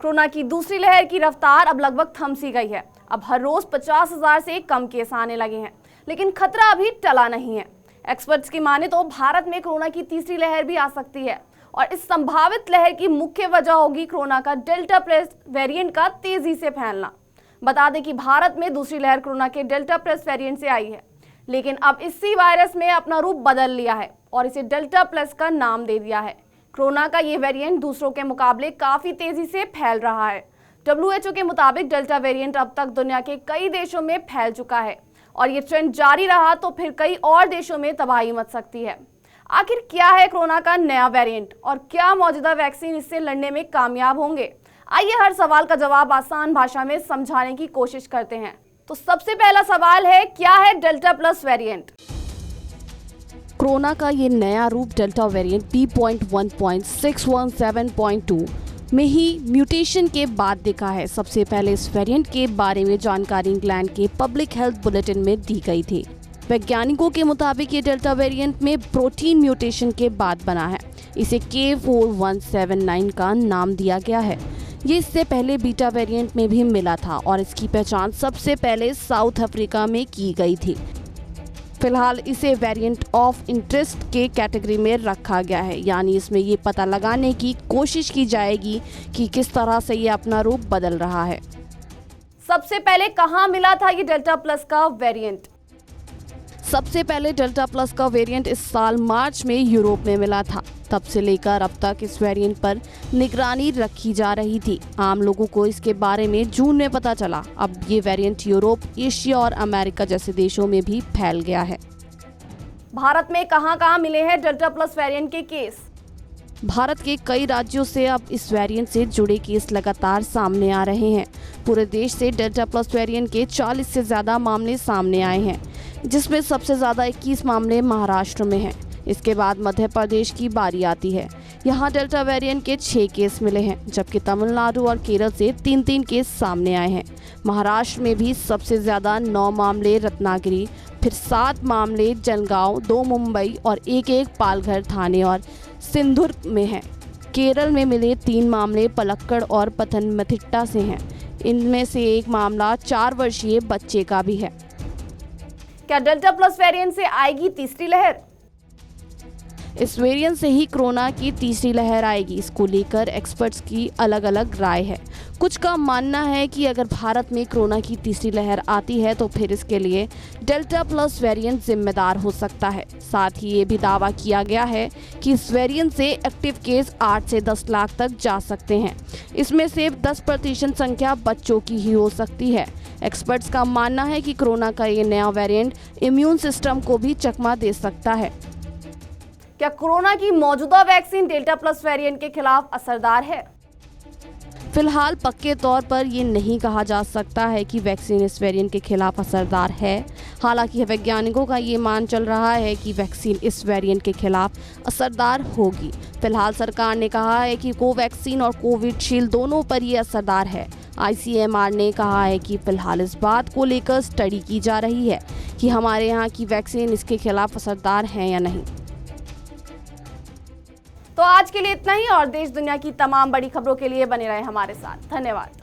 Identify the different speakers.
Speaker 1: Corona की दूसरी लहर की रफ्तार अब लगभग थम सी गई है। अब हर रोज 50,000 से कम केस आने लगे हैं, लेकिन खतरा अभी टला नहीं है। एक्सपर्ट्स की माने तो भारत में कोरोना की तीसरी लहर भी आ सकती है और इस संभावित लहर की मुख्य वजह होगी कोरोना का डेल्टा प्लस वेरिएंट का तेजी से फैलना। बता दें कि भारत में दूसरी लहर कोरोना के डेल्टा प्लस वेरिएंट से आई है, लेकिन अब इसी वायरस में अपना रूप बदल लिया है और इसे डेल्टा प्लस का नाम दे दिया है। कोरोना का ये वेरिएंट दूसरों के मुकाबले काफी तेजी से फैल रहा है। WHO के मुताबिक डेल्टा वेरिएंट अब तक दुनिया के कई देशों में फैल चुका है और ये ट्रेंड जारी रहा तो फिर कई और देशों में तबाही मच सकती है। आखिर क्या है कोरोना का नया वेरिएंट और क्या मौजूदा वैक्सीन इससे लड़ने में कामयाब होंगे? आइए हर सवाल का जवाब आसान भाषा में समझाने की कोशिश करते हैं। तो सबसे पहला सवाल है, क्या है डेल्टा प्लस वेरिएंट?
Speaker 2: कोरोना का ये नया रूप डेल्टा वेरिएंट B.1.617.2 में ही म्यूटेशन के बाद दिखा है। सबसे पहले इस वेरिएंट के बारे में जानकारी इंग्लैंड के पब्लिक हेल्थ बुलेटिन में दी गई थी। वैज्ञानिकों के मुताबिक ये डेल्टा वेरिएंट में प्रोटीन म्यूटेशन के बाद बना है। इसे K4179 का नाम दिया गया है। ये इससे पहले बीटा वेरिएंट में भी मिला था और इसकी पहचान सबसे पहले साउथ अफ्रीका में की गई थी। फिलहाल इसे वेरिएंट ऑफ इंटरेस्ट के कैटेगरी में रखा गया है, यानी इसमें ये पता लगाने की कोशिश की जाएगी कि किस तरह से ये अपना रूप बदल रहा है।
Speaker 1: सबसे पहले कहां मिला था ये डेल्टा प्लस का वेरिएंट?
Speaker 2: सबसे पहले डेल्टा प्लस का वेरिएंट इस साल मार्च में यूरोप में मिला था। तब से लेकर अब तक इस वेरिएंट पर निगरानी रखी जा रही थी। आम लोगों को इसके बारे में जून में पता चला। अब ये वेरिएंट यूरोप, एशिया और अमेरिका जैसे देशों में भी फैल गया है।
Speaker 1: भारत में कहां-कहां मिले हैं डेल्टा प्लस वेरिएंट के केस?
Speaker 2: भारत के कई राज्यों से अब इस वेरिएंट से जुड़े केस लगातार सामने आ रहे हैं। पूरे देश से डेल्टा प्लस वेरिएंट के 40 से ज्यादा मामले सामने आए हैं, जिसमें सबसे ज्यादा 21 मामले महाराष्ट्र में हैं। इसके बाद मध्य प्रदेश की बारी आती है। यहाँ डेल्टा वेरिएंट के 6 केस मिले हैं, जबकि तमिलनाडु और केरल से 3-3 केस सामने आए हैं। महाराष्ट्र में भी सबसे ज्यादा 9 मामले रत्नागिरी, फिर 7 मामले जलगांव, 2 मुंबई और 1 पालघर, थाने और सिंधुदुर्ग में हैं। केरल में मिले 3 मामले पलक्कड़ और पथनमथिट्टा से हैं। इनमें से 1 मामला 4 वर्षीय बच्चे का भी है।
Speaker 1: क्या डेल्टा प्लस वेरिएंट से आएगी तीसरी लहर?
Speaker 2: इस वेरिएंट से ही कोरोना की तीसरी लहर आएगी। इसको लेकर एक्सपर्ट्स की अलग अलग राय है। कुछ का मानना है कि अगर भारत में कोरोना की तीसरी लहर आती है तो फिर इसके लिए डेल्टा प्लस वेरिएंट जिम्मेदार हो सकता है। साथ ही ये भी दावा किया गया है कि इस वेरिएंट से एक्टिव केस 8 से 10 लाख तक जा सकते हैं। इसमें से 10% संख्या बच्चों की ही हो सकती है। एक्सपर्ट्स का मानना है कि कोरोना का ये नया वेरिएंट इम्यून सिस्टम को भी चकमा दे सकता है।
Speaker 1: क्या कोरोना की मौजूदा वैक्सीन डेल्टा प्लस वेरिएंट के खिलाफ असरदार है?
Speaker 2: फिलहाल पक्के तौर पर ये नहीं कहा जा सकता है कि वैक्सीन इस वेरिएंट के खिलाफ असरदार है। हालांकि वैज्ञानिकों का ये मान चल रहा है कि वैक्सीन इस वेरिएंट के खिलाफ असरदार होगी। फिलहाल सरकार ने कहा है कि कोवैक्सीन और कोविशील्ड दोनों पर ये असरदार है। ICMR ने कहा है कि फिलहाल इस बात को लेकर स्टडी की जा रही है कि हमारे यहाँ की वैक्सीन इसके खिलाफ असरदार है या नहीं।
Speaker 1: तो आज के लिए इतना ही और देश दुनिया की तमाम बड़ी खबरों के लिए बने रहे हमारे साथ। धन्यवाद।